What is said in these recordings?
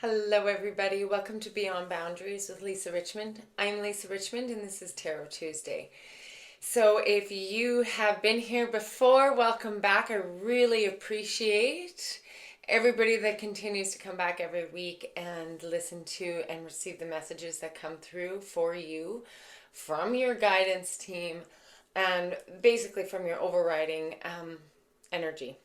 Hello, everybody. Welcome to Beyond Boundaries with Lisa Richmond. I'm Lisa Richmond, and this is Tarot Tuesday. So, if you have been here before, welcome back. I really appreciate everybody that continues to come back every week and listen to and receive the messages that come through for you from your guidance team and basically from your overriding energy.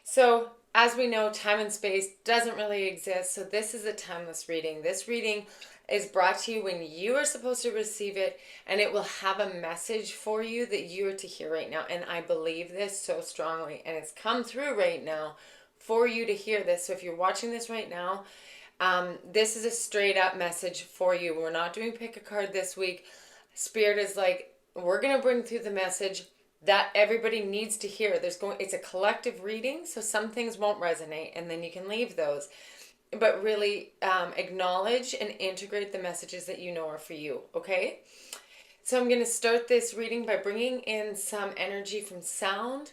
So, as we know, time and space doesn't really exist. So, this is a timeless reading. This reading is brought to you when you are supposed to receive it, and it will have a message for you that you are to hear right now. And I believe this so strongly, and it's come through right now for you to hear this. So, if you're watching this right now, this is a straight up message for you. We're not doing pick a card this week. Spirit is like, we're going to bring through the message that everybody needs to hear. It's a collective reading, so some things won't resonate, and then you can leave those. But really acknowledge and integrate the messages that you know are for you, okay? So I'm going to start this reading by bringing in some energy from sound.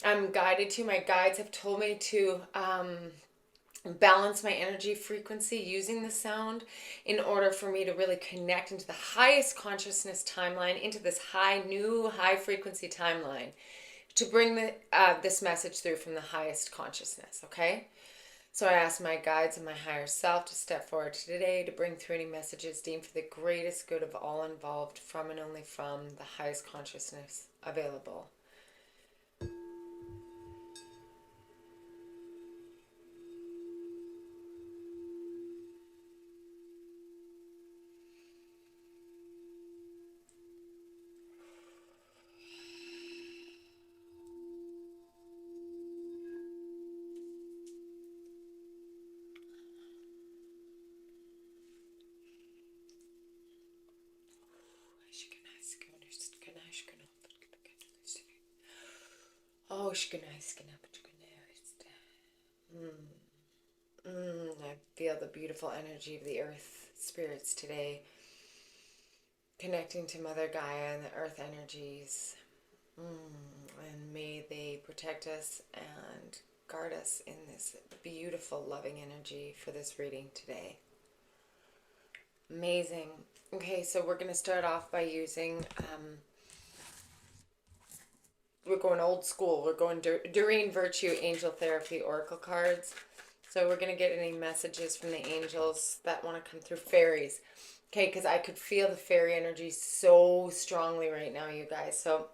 I'm guided to, my guides have told me to balance my energy frequency using the sound in order for me to really connect into the highest consciousness timeline, into this new high frequency timeline, to bring this message through from the highest consciousness. Okay, so I ask my guides and my higher self to step forward today to bring through any messages deemed for the greatest good of all involved, from and only from the highest consciousness available. Oh, I feel the beautiful energy of the earth spirits today, connecting to Mother Gaia and the earth energies. And may they protect us and guard us in this beautiful, loving energy for this reading today. Amazing. Okay, so we're going to start off by using, we're going old school. We're going Doreen Virtue Angel Therapy Oracle cards. So we're going to get any messages from the angels that want to come through. Fairies. Okay, because I could feel the fairy energy so strongly right now, you guys. So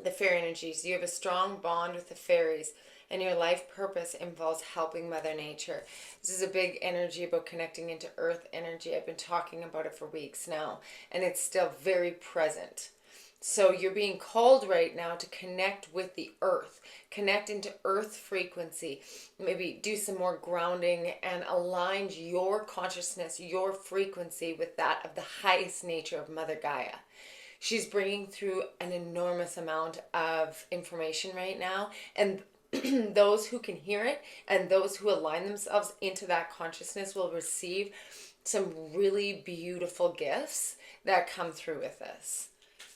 the fairy energies, you have a strong bond with the fairies, and your life purpose involves helping Mother Nature. This is a big energy about connecting into earth energy. I've been talking about it for weeks now, and it's still very present. So you're being called right now to connect with the earth, connect into earth frequency, maybe do some more grounding and align your consciousness, your frequency with that of the highest nature of Mother Gaia. She's bringing through an enormous amount of information right now, and those who can hear it and those who align themselves into that consciousness will receive some really beautiful gifts that come through with this.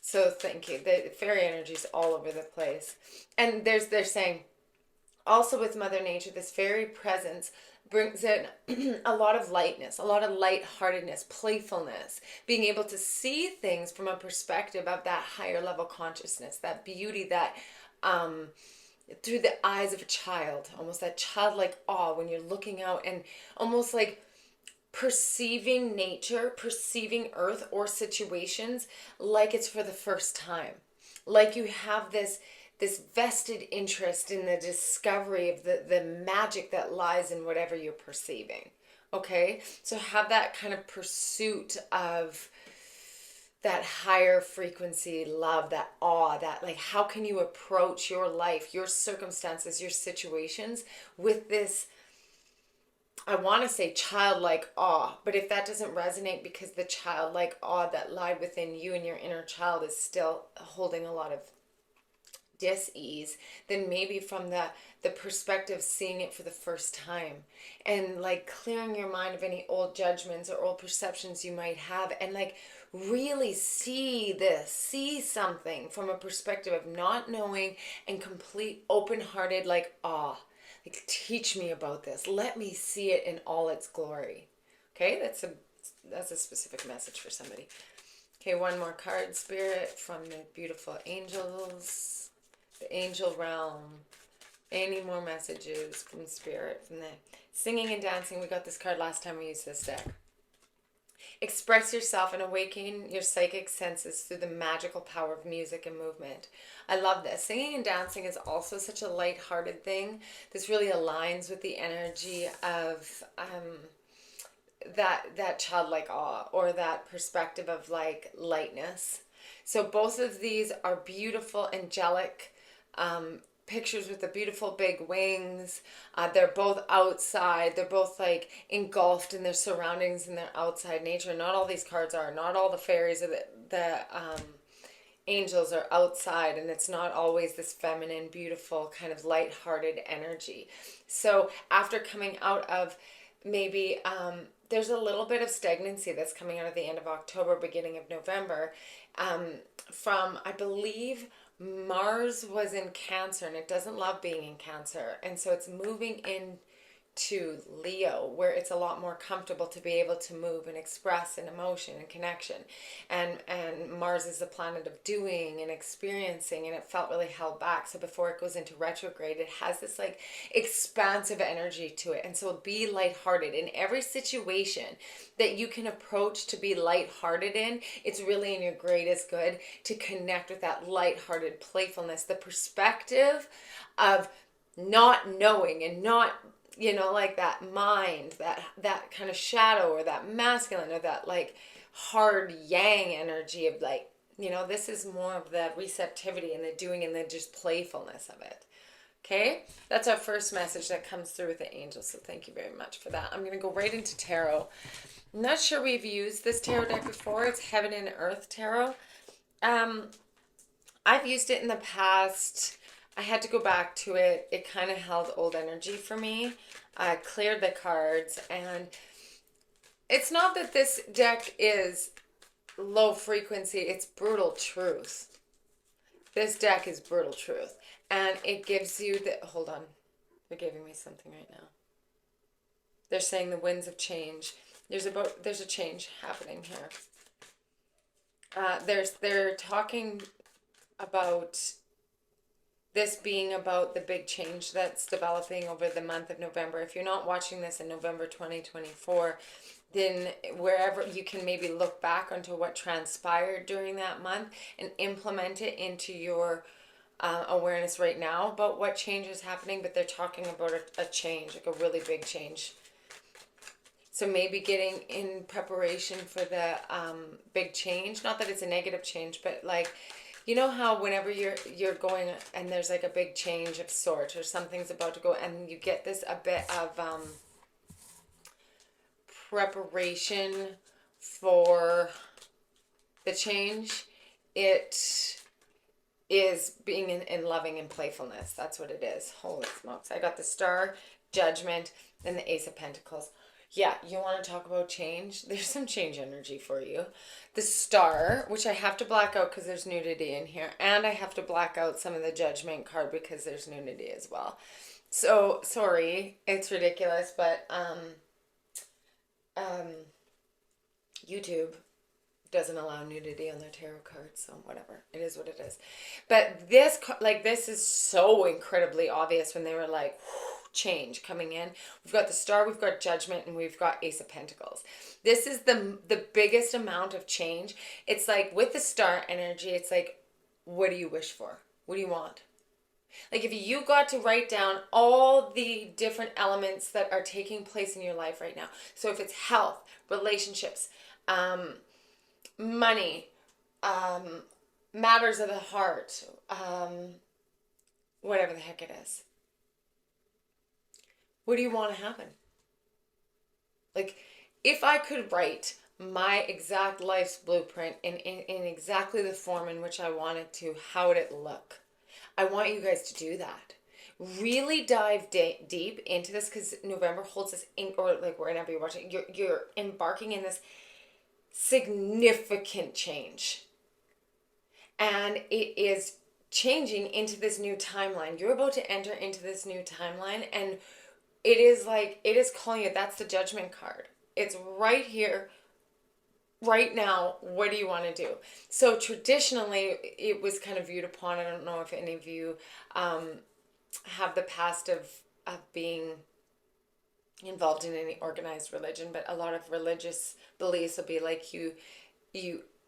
So thank you. The fairy energy is all over the place. And they're saying also with Mother Nature, this fairy presence brings in a lot of lightness, a lot of lightheartedness, playfulness, being able to see things from a perspective of that higher level consciousness, that beauty, that through the eyes of a child, almost that childlike awe when you're looking out and almost like perceiving nature, perceiving earth or situations like it's for the first time. Like you have this vested interest in the discovery of the magic that lies in whatever you're perceiving. Okay? So have that kind of pursuit of that higher frequency love, that awe, that like how can you approach your life, your circumstances, your situations with this, I want to say childlike awe, but if that doesn't resonate because the childlike awe that lied within you and your inner child is still holding a lot of dis-ease, then maybe from the perspective seeing it for the first time and like clearing your mind of any old judgments or old perceptions you might have, and like really see something from a perspective of not knowing and complete open-hearted like awe. Like, teach me about this. Let me see it in all its glory. Okay, that's a specific message for somebody. Okay, one more card, Spirit, from the beautiful angels, the angel realm. Any more messages from Spirit, from the singing and dancing? We got this card last time we used this deck. Express yourself and awaken your psychic senses through the magical power of music and movement. I love this. Singing and dancing is also such a light-hearted thing. This really aligns with the energy of that childlike awe, or that perspective of like lightness. So both of these are beautiful, angelic pictures with the beautiful big wings. They're both outside. They're both like engulfed in their surroundings and their outside nature. Not all these cards are. Not all the fairies or the angels are outside, and it's not always this feminine, beautiful, kind of light-hearted energy. So after coming out of maybe there's a little bit of stagnancy that's coming out of the end of October, beginning of November, from, I believe, Mars was in Cancer, and it doesn't love being in Cancer, and so it's moving in to Leo, where it's a lot more comfortable to be able to move and express and emotion and connection. And Mars is the planet of doing and experiencing, and it felt really held back. So before it goes into retrograde, it has this like expansive energy to it. And so be lighthearted in every situation that you can approach to be lighthearted in. It's really in your greatest good to connect with that lighthearted playfulness, the perspective of not knowing and not, you know, like that mind, that kind of shadow, or that masculine, or that like hard yang energy of like, you know, this is more of the receptivity and the doing and the just playfulness of it. Okay, that's our first message that comes through with the angels. So thank you very much for that. I'm going to go right into tarot. I'm not sure we've used this tarot deck before. It's Heaven and Earth Tarot. I've used it in the past. I had to go back to it. It kind of held old energy for me. I cleared the cards, and it's not that this deck is low frequency. It's brutal truth. This deck is brutal truth, and it gives you the, hold on, they're giving me something right now. They're saying the winds of change. There's a change happening here. They're talking about this being about the big change that's developing over the month of November. If you're not watching this in November 2024, then wherever you can maybe look back onto what transpired during that month and implement it into your awareness right now about what change is happening. But they're talking about a change, like a really big change. So maybe getting in preparation for the big change. Not that it's a negative change, but like, you know how whenever you're going and there's like a big change of sort, or something's about to go, and you get this a bit of preparation for the change. It is being in loving and playfulness. That's what it is. Holy smokes. I got the Star, Judgment, and the Ace of Pentacles. Yeah, you want to talk about change? There's some change energy for you. The Star, which I have to black out because there's nudity in here. And I have to black out some of the Judgment card because there's nudity as well. So, sorry, it's ridiculous, but YouTube doesn't allow nudity on their tarot cards, so whatever. It is what it is. But this, like, this is so incredibly obvious when they were like, change coming in. We've got the Star, we've got Judgment, and we've got Ace of Pentacles. This is the biggest amount of change. It's like with the Star energy, it's like, what do you wish for? What do you want? Like if you got to write down all the different elements that are taking place in your life right now. So if it's health, relationships, money, matters of the heart, whatever the heck it is. What do you want to happen? Like, if I could write my exact life's blueprint in exactly the form in which I wanted to, how would it look? I want you guys to do that. Really dive deep into this, because November holds this, or like whenever you're watching, you're embarking in this significant change. And it is changing into this new timeline. You're about to enter into this new timeline, and it is like, it is calling you. That's the Judgment card. It's right here, right now. What do you want to do? So traditionally, it was kind of viewed upon, I don't know if any of you have the past of being involved in any organized religion, but a lot of religious beliefs will be like, you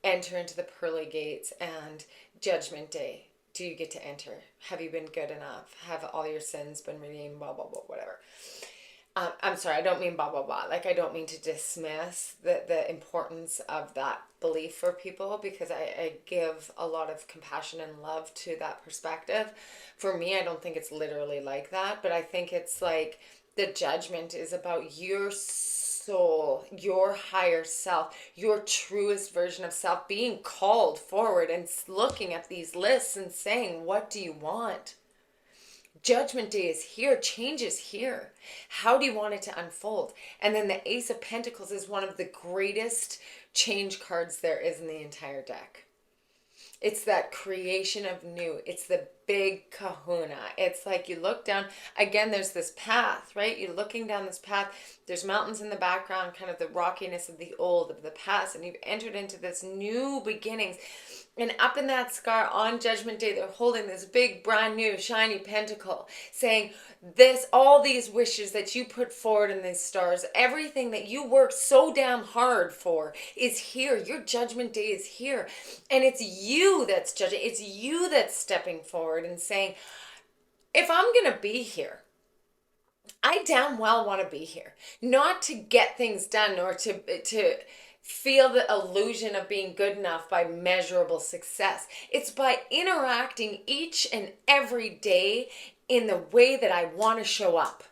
enter into the pearly gates, and Judgment Day. Do you get to enter? Have you been good enough? Have all your sins been redeemed? Blah, blah, blah, whatever. I'm sorry, I don't mean blah, blah, blah. Like, I don't mean to dismiss the importance of that belief for people, because I give a lot of compassion and love to that perspective. For me, I don't think it's literally like that, but I think it's like the judgment is about your soul, your higher self, your truest version of self being called forward and looking at these lists and saying, what do you want? Judgment Day is here. Change is here. How do you want it to unfold? And then the Ace of Pentacles is one of the greatest change cards there is in the entire deck. It's that creation of new. It's the big kahuna. It's like you look down, again, there's this path, right? You're looking down this path. There's mountains in the background, kind of the rockiness of the old, of the past, and you've entered into this new beginnings. And up in that scar on Judgment Day, they're holding this big, brand new, shiny pentacle, saying this, all these wishes that you put forward in these stars, everything that you worked so damn hard for is here. Your Judgment Day is here. And it's you that's judging. It's you that's stepping forward and saying, if I'm going to be here, I damn well want to be here. Not to get things done or to feel the illusion of being good enough by measurable success. It's by interacting each and every day in the way that I want to show up.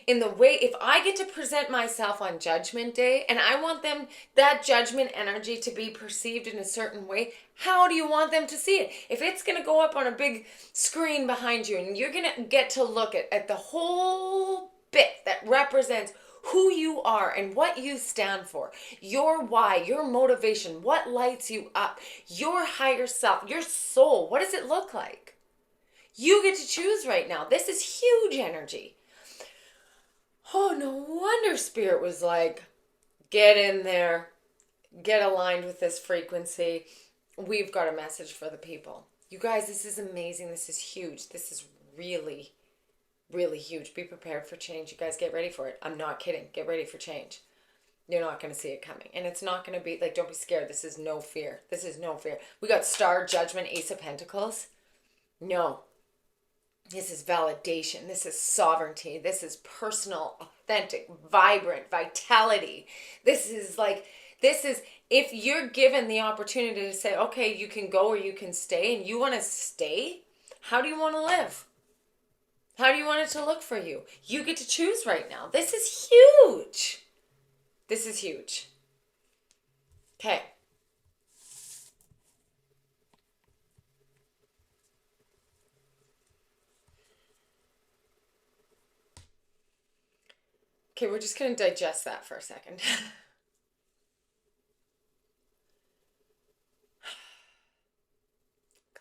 In the way, if I get to present myself on Judgment Day and I want them, that judgment energy to be perceived in a certain way, how do you want them to see it? If it's going to go up on a big screen behind you and you're going to get to look at the whole bit that represents who you are and what you stand for, your why, your motivation, what lights you up, your higher self, your soul, what does it look like? You get to choose right now. This is huge energy. Oh, no wonder Spirit was like, get in there, get aligned with this frequency. We've got a message for the people. You guys, this is amazing. This is huge. This is really, really huge. Be prepared for change. You guys get ready for it. I'm not kidding. Get ready for change. You're not going to see it coming. And it's not going to be like, don't be scared. This is no fear. This is no fear. We got Star, Judgment, Ace of Pentacles. No. This is validation. This is sovereignty. This is personal, authentic, vibrant vitality. This is if you're given the opportunity to say, okay, you can go or you can stay, and you want to stay, how do you want to live? How do you want it to look for you? You get to choose right now. This is huge. This is huge. Okay. Okay, we're just going to digest that for a second.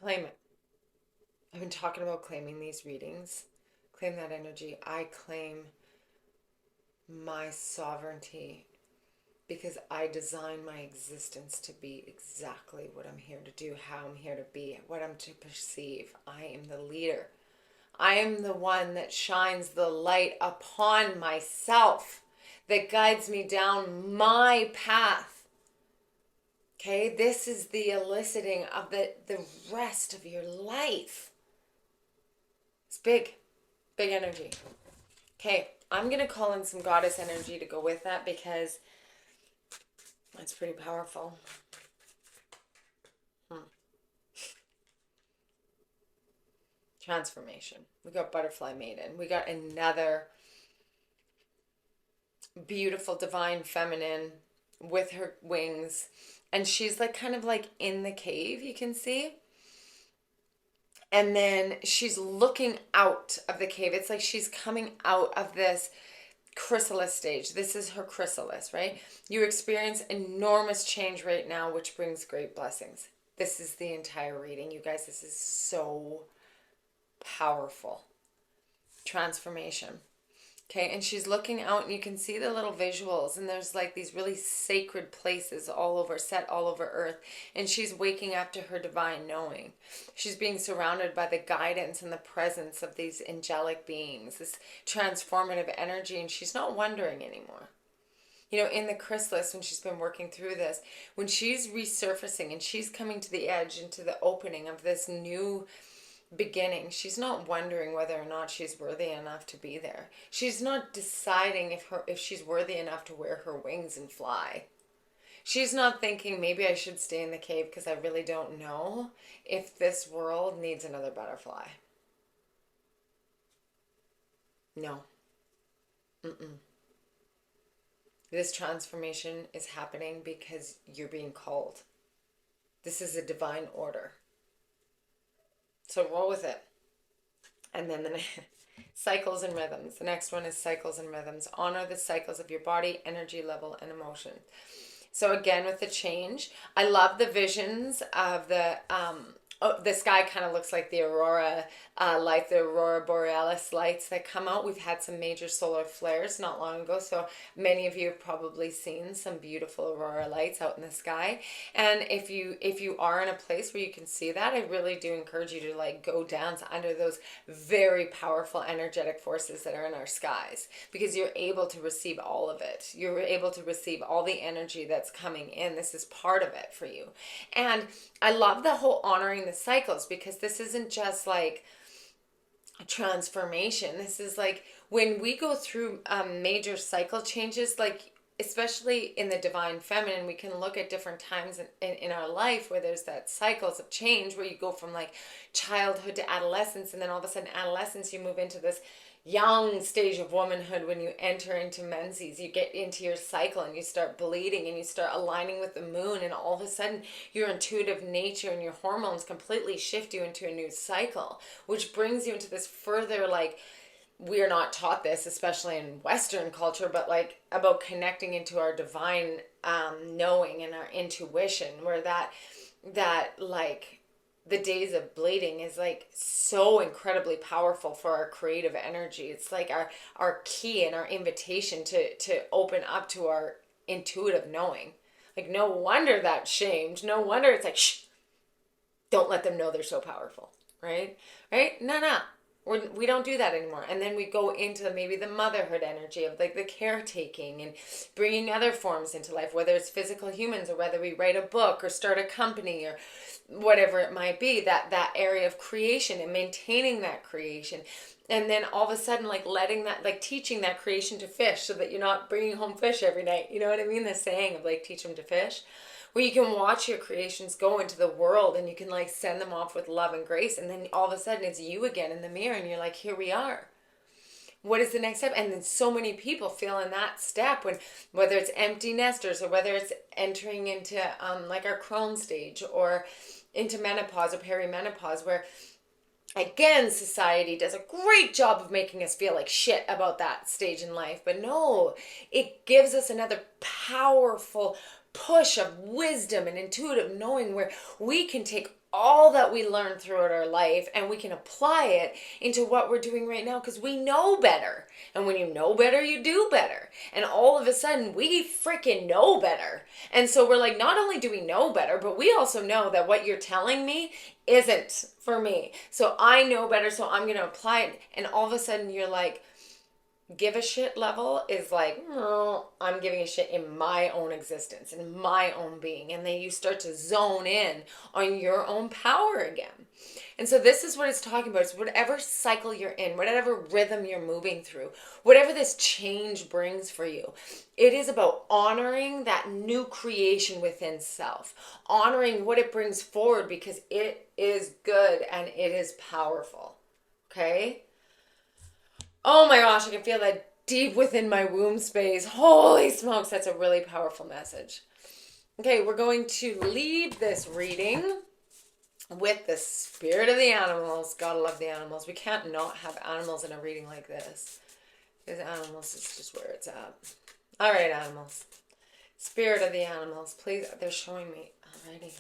Claim it. I've been talking about claiming these readings. Claim that energy. I claim my sovereignty because I design my existence to be exactly what I'm here to do, how I'm here to be, what I'm to perceive. I am the leader. I am the one that shines the light upon myself, that guides me down my path. Okay, this is the eliciting of the rest of your life. It's big, big energy. Okay, I'm going to call in some goddess energy to go with that because that's pretty powerful. Transformation. We got Butterfly Maiden. We got another beautiful divine feminine with her wings, and she's like kind of like in the cave, you can see, and then she's looking out of the cave. It's like she's coming out of this chrysalis stage. This is her chrysalis, right? You experience enormous change right now, which brings great blessings. This is the entire reading. You guys, this is so powerful. Transformation. Okay, and she's looking out and you can see the little visuals, and there's like these really sacred places all over, set all over earth, and she's waking up to her divine knowing. She's being surrounded by the guidance and the presence of these angelic beings, this transformative energy, and she's not wondering anymore. You know, in the chrysalis, when she's been working through this, when she's resurfacing and she's coming to the edge, into the opening of this new beginning, she's not wondering whether or not she's worthy enough to be there. She's not deciding if she's worthy enough to wear her wings and fly. She's not thinking, maybe I should stay in the cave because I really don't know if this world needs another butterfly. No. This transformation is happening because you're being called. This is a divine order. So roll with it. And then the cycles and rhythms. The next one is cycles and rhythms. Honor the cycles of your body, energy level, and emotion. So again, with the change, I love the visions of the sky kind of looks like the aurora light, the aurora borealis lights that come out. We've had some major solar flares not long ago, so many of you have probably seen some beautiful aurora lights out in the sky. And if you are in a place where you can see that, I really do encourage you to like go dance under those very powerful energetic forces that are in our skies, because you're able to receive all of it. You're able to receive all the energy that's coming in. This is part of it for you. And I love the whole honoring the cycles, because this isn't just like a transformation. This is like when we go through major cycle changes, like especially in the divine feminine, we can look at different times in our life where there's that cycles of change, where you go from like childhood to adolescence, and then all of a sudden adolescence you move into this young stage of womanhood. When you enter into menses, you get into your cycle and you start bleeding and you start aligning with the moon, and all of a sudden your intuitive nature and your hormones completely shift you into a new cycle, which brings you into this further, like, we're not taught this, especially in Western culture, but like about connecting into our divine knowing and our intuition, where that like the days of bleeding is like so incredibly powerful for our creative energy. It's like our key and our invitation to open up to our intuitive knowing. Like, no wonder that's shamed. No wonder it's like, shh, don't let them know they're so powerful, right? No. We don't do that anymore. And then we go into maybe the motherhood energy of like the caretaking and bringing other forms into life, whether it's physical humans or whether we write a book or start a company or whatever it might be, that area of creation and maintaining that creation. And then all of a sudden, like letting that, like teaching that creation to fish, so that you're not bringing home fish every night. You know what I mean? The saying of like, teach them to fish, where you can watch your creations go into the world and you can like send them off with love and grace. And then all of a sudden it's you again in the mirror and you're like, here we are. What is the next step? And then so many people feel in that step, when whether it's empty nesters or whether it's entering into like our crone stage or into menopause or perimenopause, where again society does a great job of making us feel like shit about that stage in life. But no, it gives us another powerful push of wisdom and intuitive knowing, where we can take all that we learned throughout our life and we can apply it into what we're doing right now, because we know better. And when you know better, you do better. And all of a sudden we freaking know better. And so we're like, not only do we know better, but we also know that what you're telling me isn't for me. So I know better, so I'm going to apply it. And all of a sudden you're like, give a shit level is like, oh, I'm giving a shit in my own existence, in my own being. And then you start to zone in on your own power again. And so this is what it's talking about. It's whatever cycle you're in, whatever rhythm you're moving through, whatever this change brings for you, it is about honoring that new creation within self, honoring what it brings forward, because it is good and it is powerful. Okay? Oh my gosh, I can feel that deep within my womb space. Holy smokes, that's a really powerful message. Okay, we're going to leave this reading with the spirit of the animals. Gotta love the animals. We can't not have animals in a reading like this, because animals is just where it's at. All right, animals. Spirit of the animals, please. They're showing me already.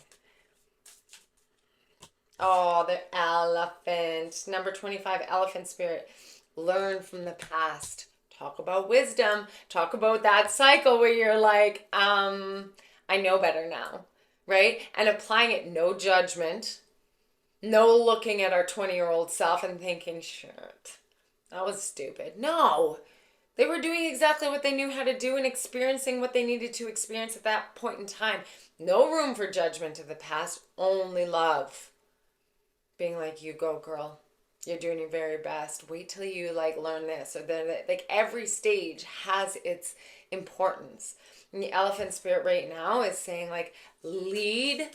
Oh, the elephant. Number 25, elephant spirit. Learn from the past. Talk about wisdom. Talk about that cycle where you're like, I know better now, right? And applying it, no judgment, no looking at our 20-year-old self and thinking, shit, that was stupid. No, they were doing exactly what they knew how to do and experiencing what they needed to experience at that point in time. No room for judgment of the past, only love. Being like, you go, girl. You're doing your very best. Wait till you like learn this. Or then like every stage has its importance. And the elephant spirit right now is saying like lead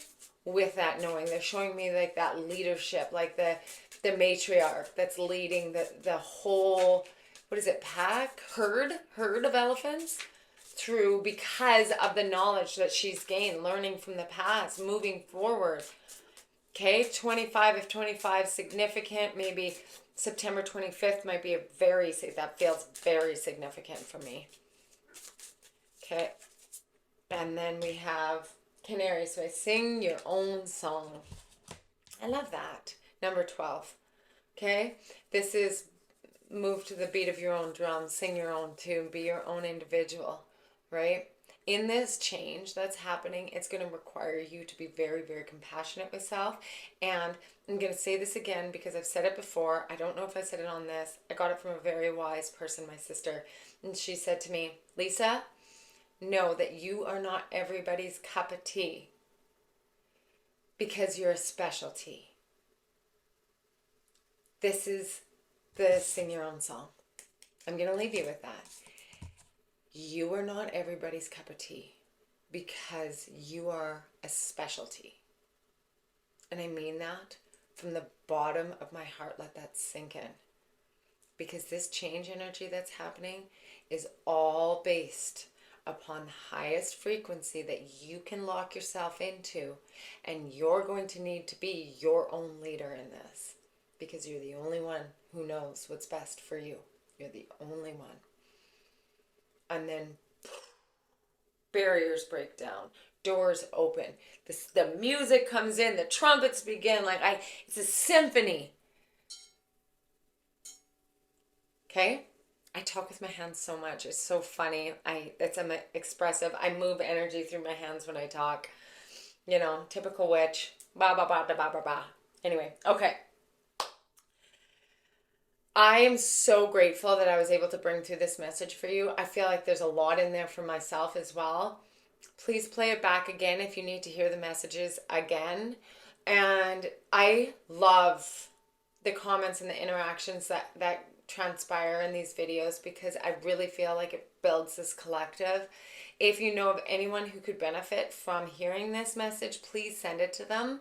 with that knowing. They're showing me like that leadership, like the matriarch that's leading the whole, what is it, pack, herd of elephants through because of the knowledge that she's gained, learning from the past, moving forward. Okay, 25, if 25 significant, maybe September 25th might be that feels very significant for me. Okay, and then we have Canary, so I sing your own song. I love that. Number 12, okay, this is move to the beat of your own drum, sing your own tune, be your own individual, right? In this change that's happening, it's going to require you to be very, very compassionate with self. And I'm going to say this again because I've said it before. I don't know if I said it on this. I got it from a very wise person, my sister. And she said to me, Lisa, know that you are not everybody's cup of tea because you're a specialty. This is the sing your own song. I'm going to leave you with that. You are not everybody's cup of tea because you are a specialty. And I mean that from the bottom of my heart. Let that sink in. Because this change energy that's happening is all based upon the highest frequency that you can lock yourself into. And you're going to need to be your own leader in this. Because you're the only one who knows what's best for you. You're the only one. And then barriers break down, doors open, the music comes in, the trumpets begin, it's a symphony. Okay? I talk with my hands so much. It's so funny. I'm expressive. I move energy through my hands when I talk. You know, typical witch. Ba ba ba da ba ba ba. Anyway, okay. I am so grateful that I was able to bring through this message for you. I feel like there's a lot in there for myself as well. Please play it back again if you need to hear the messages again. And I love the comments and the interactions that transpire in these videos because I really feel like it builds this collective. If you know of anyone who could benefit from hearing this message, please send it to them.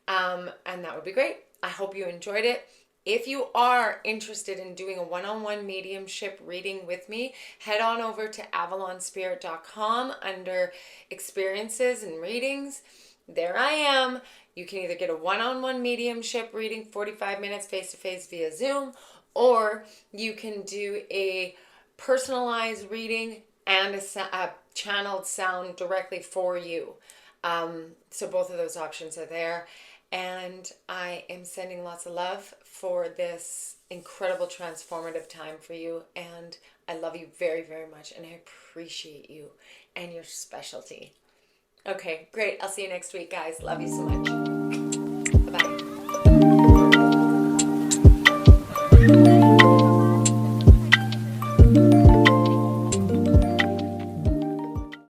And that would be great. I hope you enjoyed it. If you are interested in doing a one-on-one mediumship reading with me, head on over to avalonspirit.com under experiences and readings. There I am. You can either get a one-on-one mediumship reading, 45 minutes face-to-face via Zoom, or you can do a personalized reading and a channeled sound directly for you. So both of those options are there. And I am sending lots of love for this incredible transformative time for you. And I love you very, very much. And I appreciate you and your specialty. Okay, great. I'll see you next week, guys. Love you so much.